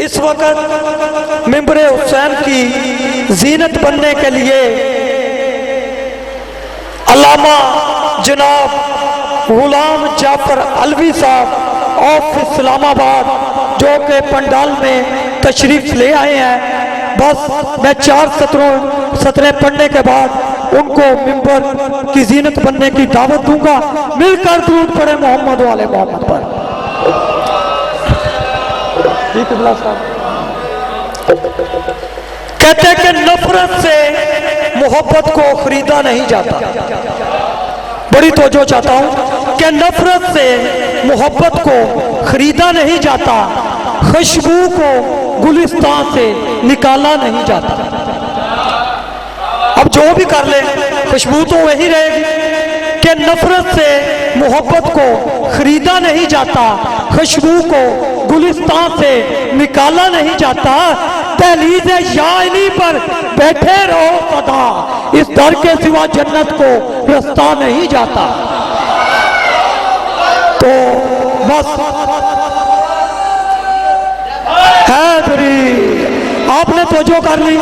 اس وقت ممبر حسین کی زینت بننے کے لیے علامہ جناب غلام جعفر علوی صاحب آف اسلام آباد جو کہ پنڈال میں تشریف لے آئے ہیں، بس میں 4 سطریں پڑھنے کے بعد ان کو ممبر کی زینت بننے کی دعوت دوں گا۔ مل کر درود پڑھیں محمد و آل محمد پر۔ کہتے ہیں کہ نفرت سے محبت کو خریدا نہیں جاتا۔ بڑی توجہ چاہتا ہوں کہ نفرت سے محبت کو خریدا نہیں جاتا، خوشبو کو گلستان سے نکالا نہیں جاتا۔ اب جو بھی کر لے خوشبو تو وہی رہے گی کہ نفرت سے محبت کو خریدا نہیں جاتا، خوشبو کو گلستان سے نکالا نہیں جاتا۔ دہلیز یعنی پر بیٹھے رہو سدا، اس در کے سوا جنت کو رستہ نہیں جاتا۔ تو بس حیدری آپ نے توجہ کر لی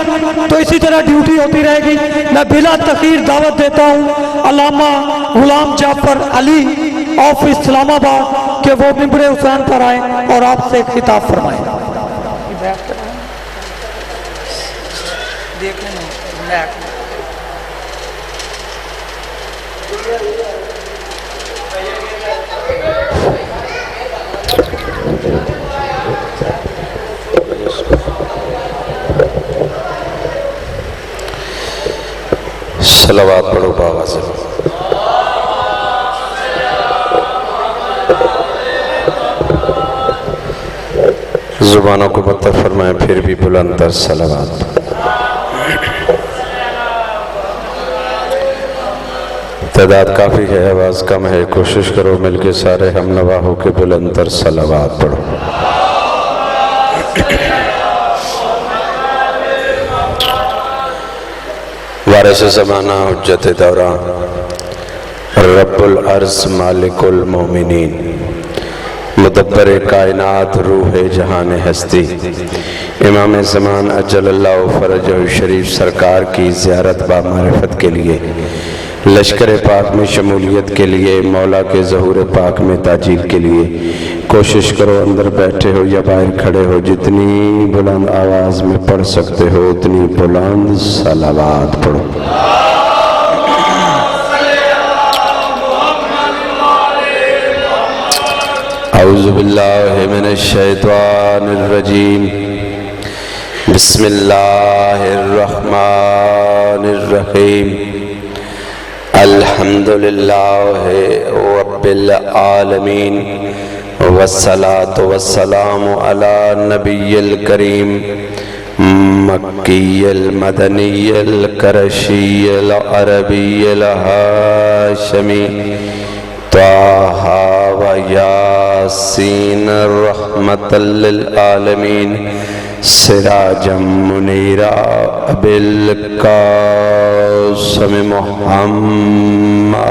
تو اسی طرح ڈیوٹی ہوتی رہے گی۔ میں بلا تاخیر دعوت دیتا ہوں علامہ غلام جعفر علی آف اسلام آباد کہ وہ ممبر حسین پر آئیں اور آپ سے خطاب فرمائیں۔ صلوات پڑھو بابا سے۔ زبانوں کو مت فرمائیں پھر بھی بلند تر صلوات۔ تعداد کافی ہے، آواز کم ہے، کوشش کرو مل کے سارے ہم نوا ہو کے بلند تر صلوات پڑھو۔ وارث زمانہ حجت دورہ رب العرض مالک المومنین مدبر کائنات روح جہان ہستی امام زمان اجل اللہ فرجہ شریف سرکار کی زیارت بامعرفت کے لیے، لشکر پاک میں شمولیت کے لیے، مولا کے ظہور پاک میں تاجیل کے لیے کوشش کرو، اندر بیٹھے ہو یا باہر کھڑے ہو، جتنی بلند آواز میں پڑھ سکتے ہو اتنی بلند صلوات پڑھو۔ اعوذ باللہ من الشیطان الرجیم، بسم اللہ الرحمن الرحیم، الحمدللہ رب العالمین، والصلاة والسلام علی نبی الکریم، مکی المدنی القرشی العربی الہاشمی، طٰہٰ و یاسین رحمۃ للعالمین، سراجا منیرا بالقاسم محمد۔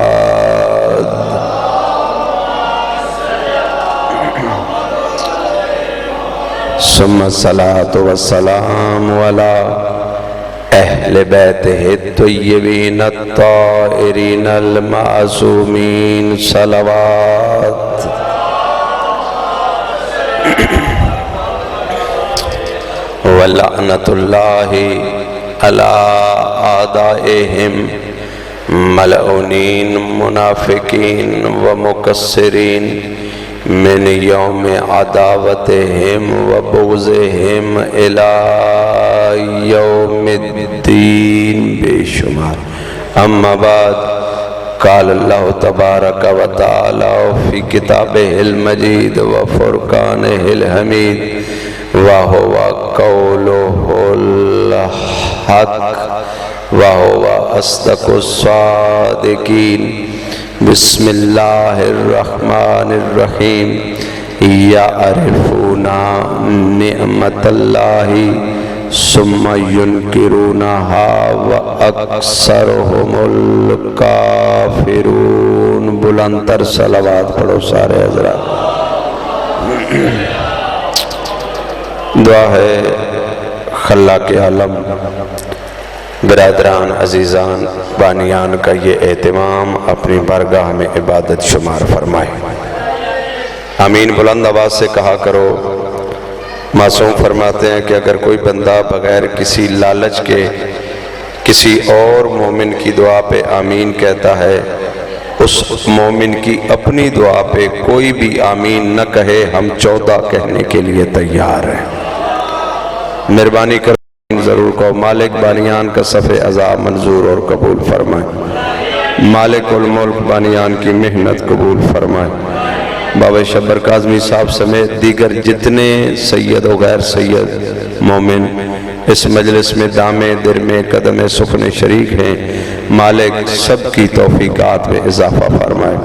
ثم الصلاة والسلام على اہل بیتہ الطیبین الطاہرین المعصومین، صلوات۔ ولعنت اللہ علی اعدائہم ملعونین منافقین و مقصرین من یوم عداوتہم و بغضہم الی یوم الدین، بے شمار۔ اما بعد، قال اللہ تبارک و تعالی فی کتابہ المجید و فرقانہ الحمید، وَهُوَ قَوْلُهُ الْحَقِّ وَهُوَ أَصْدَقُ الصَّادِقِينَ۔ بسم اللہ الرحمن الرحیم، یعرفون نعمت اللہ ثم ینکرونها وَأَكْثَرُهُمُ الْكَافِرُونَ۔ بلند تر صلوات پڑھو سارے حضرات۔ دعا ہے خلاق عالم برادران عزیزان بانیان کا یہ اہتمام اپنی بارگاہ میں عبادت شمار فرمائے۔ آمین بلند آواز سے کہا کرو۔ معصوم فرماتے ہیں کہ اگر کوئی بندہ بغیر کسی لالچ کے کسی اور مومن کی دعا پہ آمین کہتا ہے، اس مومن کی اپنی دعا پہ کوئی بھی آمین نہ کہے، ہم 14 کہنے کے لیے تیار ہیں۔ مہربانی کر ضرور کو مالک بانیان کا صفِ عزا منظور اور قبول فرمائے، مالک الملک بانیان کی محنت قبول فرمائے۔ بابا شبر کاظمی صاحب سمیت دیگر جتنے سید و غیر سید مومن اس مجلس میں دامے درمے قدم سخن شریک ہیں، مالک سب کی توفیقات میں اضافہ فرمائے۔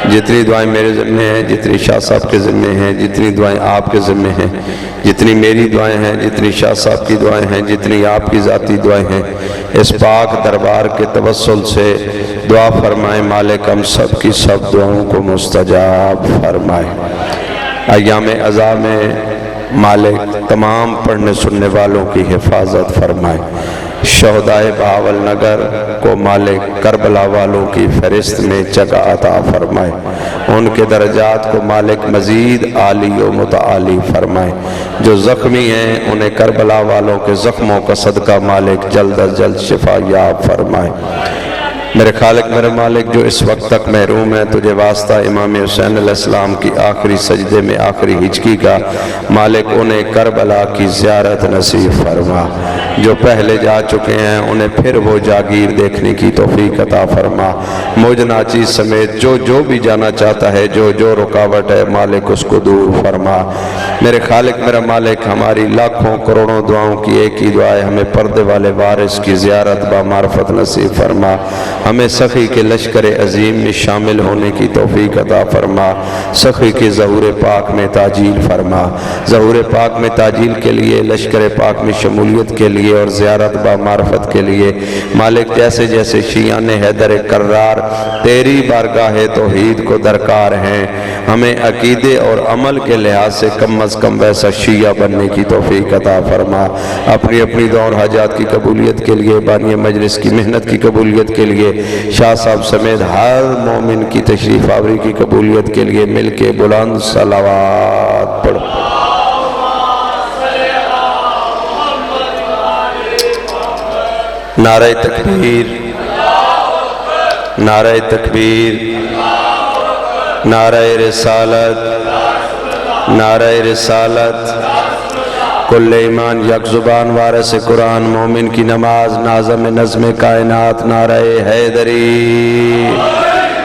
جتنی دعائیں میرے ذمے ہیں، جتنی شاہ صاحب کے ذمے ہیں، جتنی دعائیں آپ کے ذمے ہیں، جتنی میری دعائیں ہیں، جتنی شاہ صاحب کی دعائیں ہیں، جتنی آپ کی ذاتی دعائیں ہیں، اس پاک دربار کے توسل سے دعا فرمائے مالک ہم سب کی سب دعاؤں کو مستجاب فرمائے۔ ایام عزا میں مالک تمام پڑھنے سننے والوں کی حفاظت فرمائے۔ شہدائے بہاول نگر کو مالک کربلا والوں کی فہرست میں جگہ عطا فرمائے، ان کے درجات کو مالک مزید عالی و متعالی فرمائے۔ جو زخمی ہیں انہیں کربلا والوں کے زخموں کا صدقہ مالک جلد از جلد شفا یاب فرمائے۔ میرے خالق میرے مالک جو اس وقت تک محروم ہے، تجھے واسطہ امام حسین علیہ السلام کی آخری سجدے میں آخری ہجکی کا، مالک انہیں کربلا کی زیارت نصیب فرما۔ جو پہلے جا چکے ہیں انہیں پھر وہ جاگیر دیکھنے کی توفیق عطا فرما۔ مجھ ناچیز سمیت جو بھی جانا چاہتا ہے، جو رکاوٹ ہے مالک اس کو دور فرما۔ میرے خالق میرا مالک ہماری لاکھوں کروڑوں دعاؤں کی ایک ہی دعا ہے، ہمیں پردے والے وارث کی زیارت بامعرفت نصیب فرما۔ ہمیں سخی کے لشکر عظیم میں شامل ہونے کی توفیق عطا فرما۔ سخی کے ظہور پاک میں تاجیل فرما۔ ظہور پاک میں تاجیل کے لیے، لشکر پاک میں شمولیت کے لیے اور زیارت بامعرفت کے لیے مالک جیسے جیسے شیعان حیدر کرار تیری بارگاہ توحید کو درکار ہیں، ہمیں عقیدے اور عمل کے لحاظ سے کم از کم ویسا شیعہ بننے کی توفیق عطا فرما۔ اپنی اپنی دعا اور حاجات کی قبولیت کے لیے، بانی مجلس کی محنت کی قبولیت کے لیے، شاہ صاحب سمیت ہر مومن کی تشریف آوری کی قبولیت کے لیے مل کے بلند صلوات پڑھو۔ نعرہ تکبیر، نعرہ تکبیر، نعرہ رسالت، نعرہ رسالت۔ کل ایمان یک زبان وارث قرآن مومن کی نماز ناظم نظم کائنات نعرہ حیدری،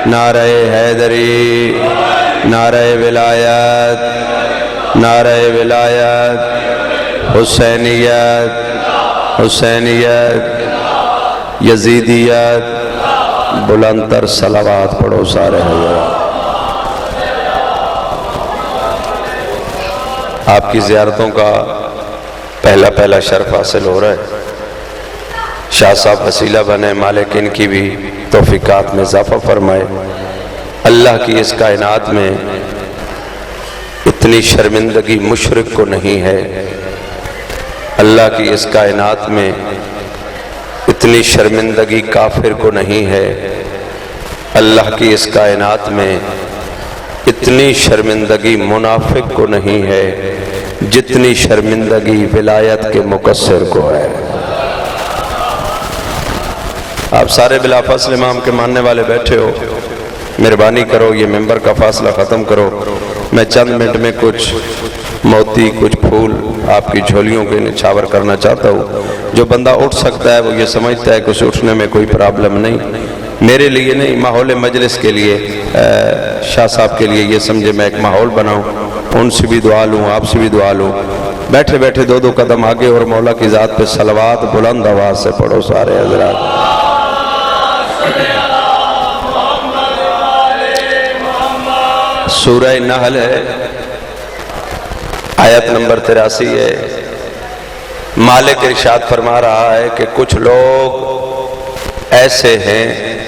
نعرہ حیدری، نعرہ ولایت، نعرہ ولایت، حسینیت، حسینیت، یزیدیت۔ بلند تر صلوات پڑھو سارے حضرات۔ آپ کی زیارتوں کا پہلا شرف حاصل ہو رہا ہے۔ شاہ صاحب وسیلہ بنے، مالک ان کی بھی توفیقات میں اضافہ فرمائے۔ اللہ کی اس کائنات میں اتنی شرمندگی مشرک کو نہیں ہے، اللہ کی اس کائنات میں اتنی شرمندگی کافر کو نہیں ہے، اللہ کی اس کائنات میں اتنی شرمندگی منافق کو نہیں ہے جتنی شرمندگی ولایت کے مقصر کو ہے۔ آپ سارے بلا فاصلہ امام کے ماننے والے بیٹھے ہو، مہربانی کرو یہ ممبر کا فاصلہ ختم کرو۔ میں چند منٹ میں کچھ موتی کچھ پھول آپ کی جھولیوں کے نچھاور کرنا چاہتا ہوں۔ جو بندہ اٹھ سکتا ہے وہ یہ سمجھتا ہے کہ اسے اٹھنے میں کوئی پرابلم نہیں، میرے لیے نہیں، ماحول مجلس کے لیے، شاہ صاحب کے لیے یہ سمجھے میں ایک ماحول بناؤں، ان سے بھی دعا لوں، آپ سے بھی دعا لوں۔ بیٹھے بیٹھے دو قدم آگے اور مولا کی ذات پہ صلوات بلند آواز سے پڑھو سارے حضرات۔ سورہ نحل ہے، آیت نمبر 83 ہے۔ مالک ارشاد فرما رہا ہے کہ کچھ لوگ ایسے ہیں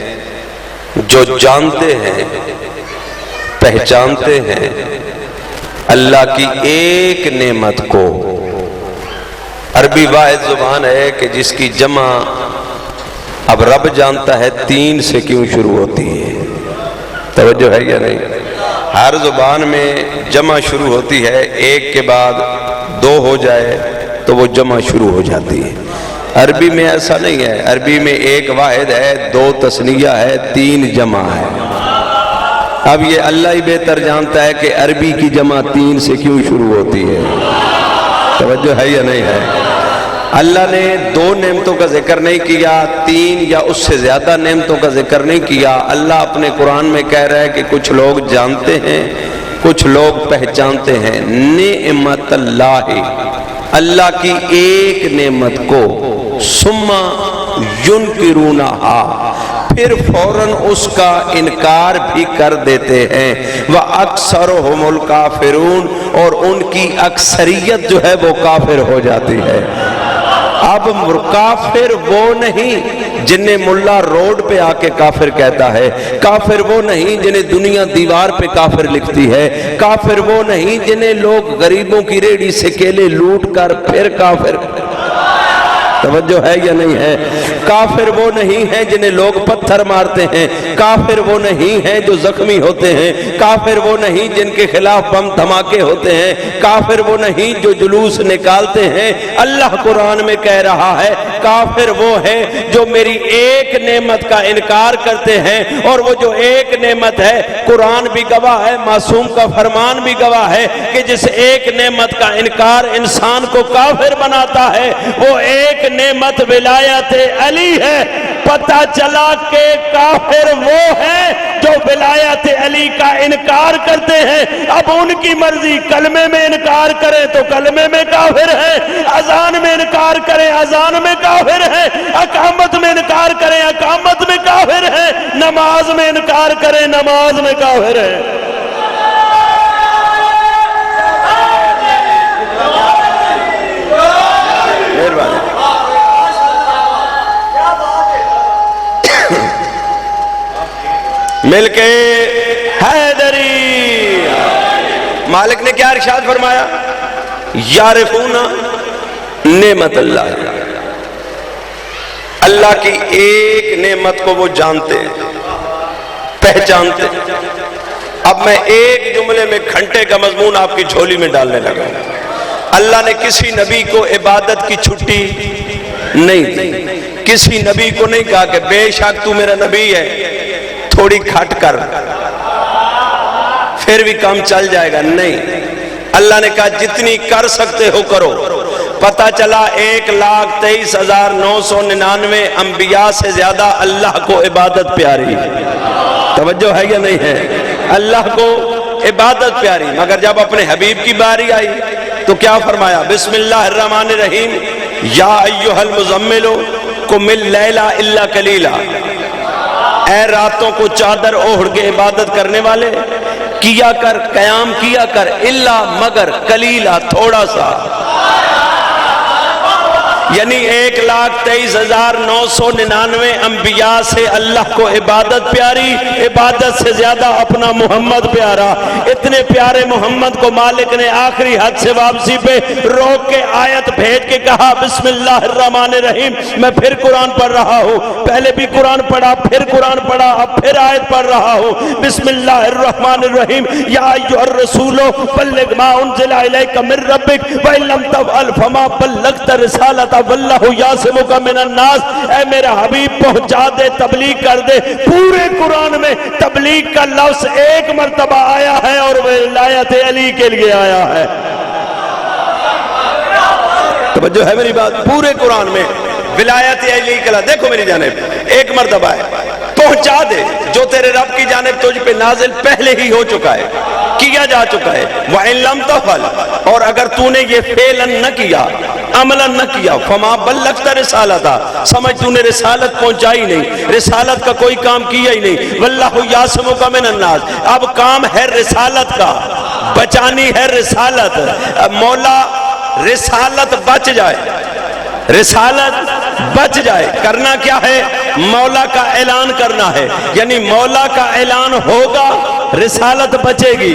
جو جانتے ہیں، پہچانتے ہیں اللہ کی ایک نعمت کو عربی واحد زبان ہے کہ جس کی جمع اب رب جانتا ہے 3 سے کیوں شروع ہوتی ہے. توجہ ہے یا نہیں؟ ہر زبان میں جمع شروع ہوتی ہے، 1 کے بعد 2 ہو جائے تو وہ جمع شروع ہو جاتی ہے. عربی میں ایسا نہیں ہے. عربی میں 1 واحد ہے، 2 تثنیہ ہے، 3 جمع ہے. اب یہ اللہ ہی بہتر جانتا ہے کہ عربی کی جمع 3 سے کیوں شروع ہوتی ہے. توجہ ہے یا نہیں ہے؟ اللہ نے 2 نعمتوں کا ذکر نہیں کیا، 3 یا اس سے زیادہ نعمتوں کا ذکر نہیں کیا. اللہ اپنے قرآن میں کہہ رہا ہے کہ کچھ لوگ جانتے ہیں، کچھ لوگ پہچانتے ہیں. نعمت اللہ، اللہ کی ایک نعمت کو، ثم ینکرونہا، پھر فوراً اس کا انکار بھی کر دیتے ہیں. وَأَكْثَرُهُمُ الْكَافِرُونَ، اور ان کی اکثریت جو ہے وہ کافر ہو جاتی ہے. اب کافر وہ نہیں جنہیں ملا روڈ پہ آ کے کافر کہتا ہے، کافر وہ نہیں جنہیں دنیا دیوار پہ کافر لکھتی ہے، کافر وہ نہیں جنہیں لوگ غریبوں کی ریڑھی سے کیلے لوٹ کر پھر کافر. توجہ ہے یا نہیں ہے؟ کافر وہ نہیں ہیں جنہیں لوگ پتھر مارتے ہیں، کافر وہ نہیں ہیں جو زخمی ہوتے ہیں، کافر وہ نہیں جن کے خلاف بم دھماکے ہوتے ہیں، کافر وہ نہیں جو جلوس نکالتے ہیں. اللہ قرآن میں کہہ رہا ہے کافر وہ ہے جو میری ایک نعمت کا انکار کرتے ہیں. اور وہ جو ایک نعمت ہے، قرآن بھی گواہ ہے، معصوم کا فرمان بھی گواہ ہے کہ جس ایک نعمت کا انکار انسان کو کافر بناتا ہے، وہ ایک نعمت ولایت علی ہے. پتہ چلا کہ کافر وہ ہے جو ولایت علی کا انکار کرتے ہیں. اب ان کی مرضی، کلمے میں انکار کریں تو کلمے میں کافر ہے، اذان میں انکار کریں اذان میں کافر ہے، اقامت میں انکار کریں اقامت میں کافر ہے، نماز میں انکار کریں نماز میں کافر ہے. مل کے حیدری. مالک نے کیا ارشاد فرمایا؟ یعرفون نعمت اللہ، اللہ کی ایک نعمت کو وہ جانتے ہیں، پہچانتے ہیں. اب میں ایک جملے میں گھنٹے کا مضمون آپ کی جھولی میں ڈالنے لگا. اللہ نے کسی نبی کو عبادت کی چھٹی نہیں دی. کسی نبی کو نہیں کہا کہ بے شک تو میرا نبی ہے، تھوڑی کھٹ کر پھر بھی کام چل جائے گا. نہیں، اللہ نے کہا جتنی کر سکتے ہو کرو. پتہ چلا 1,23,999 انبیاء سے زیادہ اللہ کو عبادت پیاری. توجہ ہے یا نہیں ہے؟ اللہ کو عبادت پیاری. مگر جب اپنے حبیب کی باری آئی تو کیا فرمایا؟ بسم اللہ الرحمن الرحیم، یا ایھا المزمل قم اللیل الا قلیلا. اے راتوں کو چادر اوڑھ کے عبادت کرنے والے، کیا کر، قیام کیا کر، الا مگر، قلیلا تھوڑا سا. یعنی 1,23,999 انبیاء سے اللہ کو عبادت پیاری، عبادت سے زیادہ اپنا محمد پیارا. اتنے پیارے محمد کو مالک نے آخری حد سے واپسی پہ روک کے آیت بھیج کے کہا بسم اللہ الرحمن الرحیم. میں پھر قرآن پڑھ رہا ہوں، پہلے بھی قرآن پڑھا، پھر قرآن پڑھا، اب پھر آیت پڑھ رہا ہوں. بسم اللہ الرحمن الرحیم، یا ایھا الرسول بلغ ما انزل الیک من ربک وان لم تفعل فما بلغت رسالۃ واللہ یعصمک من الناس. اے میرا حبیب پہنچا دے، تبلیغ کر دے. پورے قرآن میں تبلیغ کا لفظ ایک مرتبہ آیا ہے اور ولایت علی کے لیے آیا ہے. توجہ ہے میری بات؟ پورے قرآن میں ولایت علی کا لفظ دیکھو میری جانب ایک مرتبہ ہے. پہنچا دے جو تیرے رب کی جانب تجھ پہ نازل پہلے ہی ہو چکا ہے، کیا جا چکا ہے. وَإِن لَمْ تَفْعَلْ، اور اگر تو نے یہ فعلاً نہ کیا، عملاً نہ کیا، فَمَا بَلَّغْتَ رِسَالَتَا، سمجھ تو نے رسالت پہنچائی نہیں، رسالت کا کوئی کام کیا ہی نہیں. وَاللَّهُ يَعْصِمُكَ مِنَ النَّاسِ، اب کام ہے رسالت کا، بچانی ہے رسالت. مولا رسالت بچ جائے، رسالت بچ جائے. کرنا کیا ہے؟ مولا کا اعلان کرنا ہے. یعنی مولا کا اعلان ہوگا، رسالت بچے گی.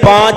5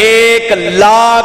1,00,000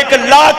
1,00,000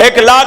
1,00,000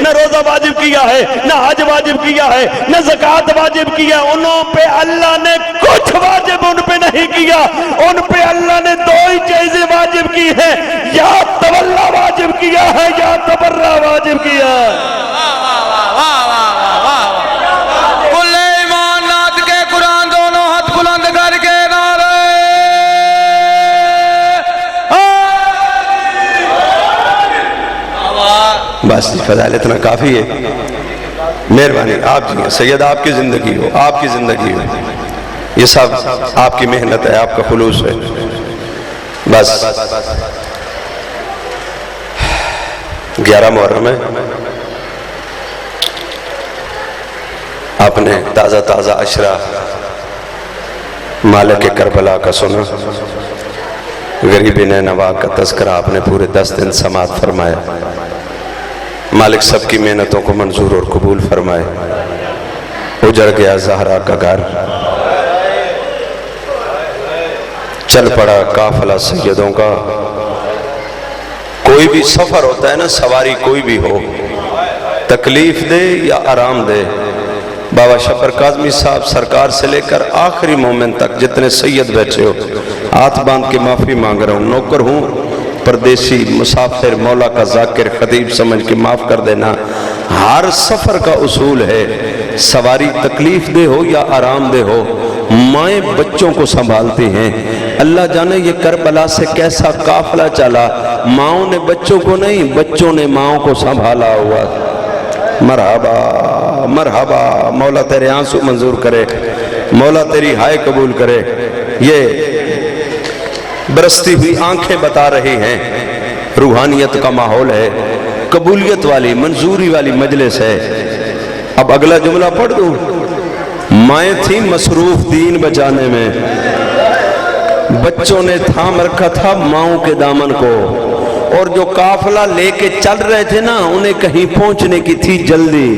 نہ روزہ واجب کیا ہے، نہ حج واجب کیا ہے، نہ زکوٰۃ واجب کیا، انہوں پہ اللہ نے کچھ واجب ان پہ نہیں کیا، ان پہ اللہ نے دو ہی چیزیں واجب کی ہیں، یا تولا واجب کیا ہے یا تبرہ واجب کیا ہے۔ بس فضائل اتنا کافی ہے، مہربانی آپ جی سید، آپ کی زندگی ہو، آپ کی زندگی ہو، یہ سب آپ کی محنت ہے، آپ کا خلوص ہے۔ بس 11 محرم ہے، آپ نے تازہ تازہ عشرہ مالک کربلا کا سنا، غریب نینوا کا تذکرہ آپ نے پورے 10 دن سماعت فرمایا۔ مالک سب کی محنتوں کو منظور اور قبول فرمائے۔ اجڑ گیا زہرا کا گھر، چل پڑا قافلہ سیدوں کا۔ کوئی بھی سفر ہوتا ہے نا، سواری کوئی بھی ہو، تکلیف دے یا آرام دے، بابا شبر کاظمی صاحب سرکار سے لے کر آخری مومن تک جتنے سید بیٹھے ہو، ہاتھ باندھ کے معافی مانگ رہا ہوں، نوکر ہوں، پردیسی، مسافر، مولا کا ذاکر، خطیب سمجھ کے معاف کر دینا۔ ہر سفر کا اصول ہے، سواری تکلیف دے ہو یا آرام دے ہو، مائیں بچوں کو سنبھالتی ہیں۔ اللہ جانے یہ کربلا سے کیسا قافلہ چلا، ماؤں نے بچوں کو نہیں، بچوں نے ماؤں کو سنبھالا ہوا۔ مرحبا مرحبا، مولا تیرے آنسو منظور کرے، مولا تیری ہائے قبول کرے۔ یہ برستی ہوئی آنکھیں بتا رہی ہیں روحانیت کا ماحول ہے، قبولیت والی منظوری والی مجلس ہے۔ اب اگلا جملہ پڑھ دوں، مائیں تھیں مصروف دین بچانے میں، بچوں نے تھام رکھا تھا ماؤں کے دامن کو، اور جو قافلہ لے کے چل رہے تھے نا، انہیں کہیں پہنچنے کی تھی جلدی۔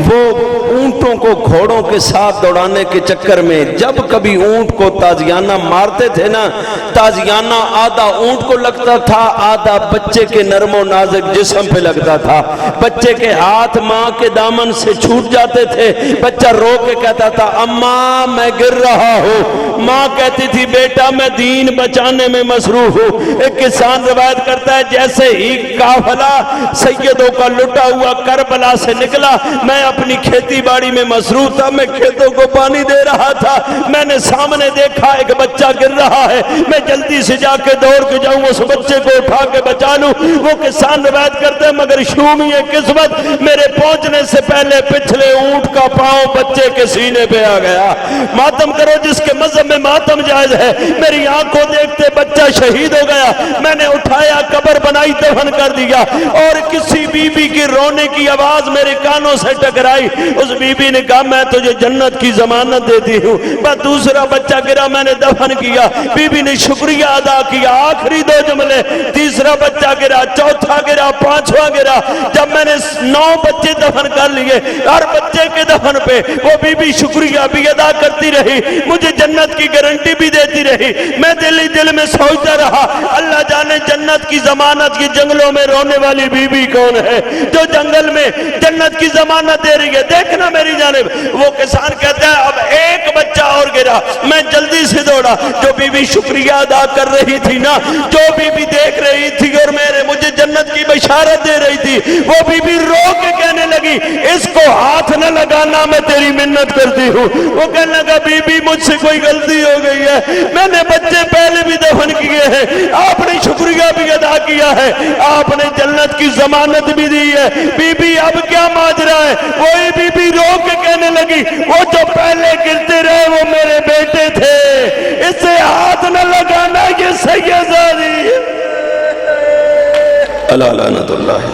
وہ اونٹوں کو گھوڑوں کے ساتھ دوڑانے کے چکر میں جب کبھی اونٹ کو تازیانہ مارتے تھے نا، تازیانہ آدھا اونٹ کو لگتا تھا، آدھا بچے کے نرم و نازک جسم پہ لگتا تھا۔ بچے کے ہاتھ ماں کے دامن سے چھوٹ جاتے تھے، بچہ رو کے کہتا تھا اماں میں گر رہا ہوں، ماں کہتی تھی بیٹا میں دین بچانے میں مصروف ہوں۔ ایک کسان روایت کرتا ہے جیسے ہی قافلہ سیدوں کا لٹا ہوا کربلا سے نکلا، میں اپنی کھیتی باڑی میں مصروف تھا، میں کھیتوں کو پانی دے رہا تھا، میں نے سامنے دیکھا ایک بچہ گر رہا ہے، میں جلدی سے جا کے دوڑ کے جاؤں اس بچے کو اٹھا کے بچا لوں۔ وہ کسان روایت کرتے ہیں مگر شومی ہے قسمت، میرے پہنچنے سے پہلے پچھلے اونٹ کا پاؤں بچے کے سینے پہ آ گیا۔ ماتم کرو جس کے مذہب میں ماتم جائز ہے، میری آنکھوں دیکھتے بچہ شہید ہو گیا، میں نے اٹھایا قبر بنائی دفن کر دیا، اور کسی بی بی کی رونے کی آواز میرے کانوں سے ٹکرائی۔ اس بی بی نے کہا میں تجھے جنت کی ضمانت دیتی ہوں۔ بس دوسرا بچہ گرا، میں نے دفن کیا، بی بی نے شکریہ ادا کیا۔ آخری 2 جملے، تیسرا بچہ گرا، چوتھا گرا، 5واں گرا۔ جب میں نے 9 بچے دفن کر لیے، ہر بچے کے دفن پہ وہ بی بی شکریہ بھی ادا کرتی رہی، مجھے جنت کی گارنٹی بھی دیتی رہی۔ میں دل ہی دل میں سوچتا رہا اللہ جانے جنت کی ضمانت کی جنگلوں میں رونے والی بی بی کون ہے جو جنگل میں جنت کی ضمانت دے رہی ہے، دیکھنا میری جانب۔ وہ کسان کہتا ہے اب ایک بچہ اور گرا، میں جلدی سے دوڑا، جو بی بی شکریہ ادا کر رہی تھی نا، جو بی بی دیکھ رہی تھی اور مجھے جنت کی بشارت دے رہی تھی، وہ بی بی رو کے کہنے لگی اس کو ہاتھ نہ لگانا، میں تیری منت کرتی ہوں۔ وہ کہنے لگا بی بی مجھ سے کوئی غلطی ہو گئی ہے، میں نے بچے پہلے بھی دفن کیے ہیں، آپ نے شکریہ بھی ادا کیا ہے، آپ نے جنت کی ضمانت بھی دی ہے، بی بی اب کیا ماجرا ہے؟ وہی بی بی رو کے کہنے لگی وہ جو پہلے گرتے رہے وہ میرے بیٹے تھے، اسے ہاتھ نہ لگانا، یہ سید زادی۔ اللہ لعنت اللہ۔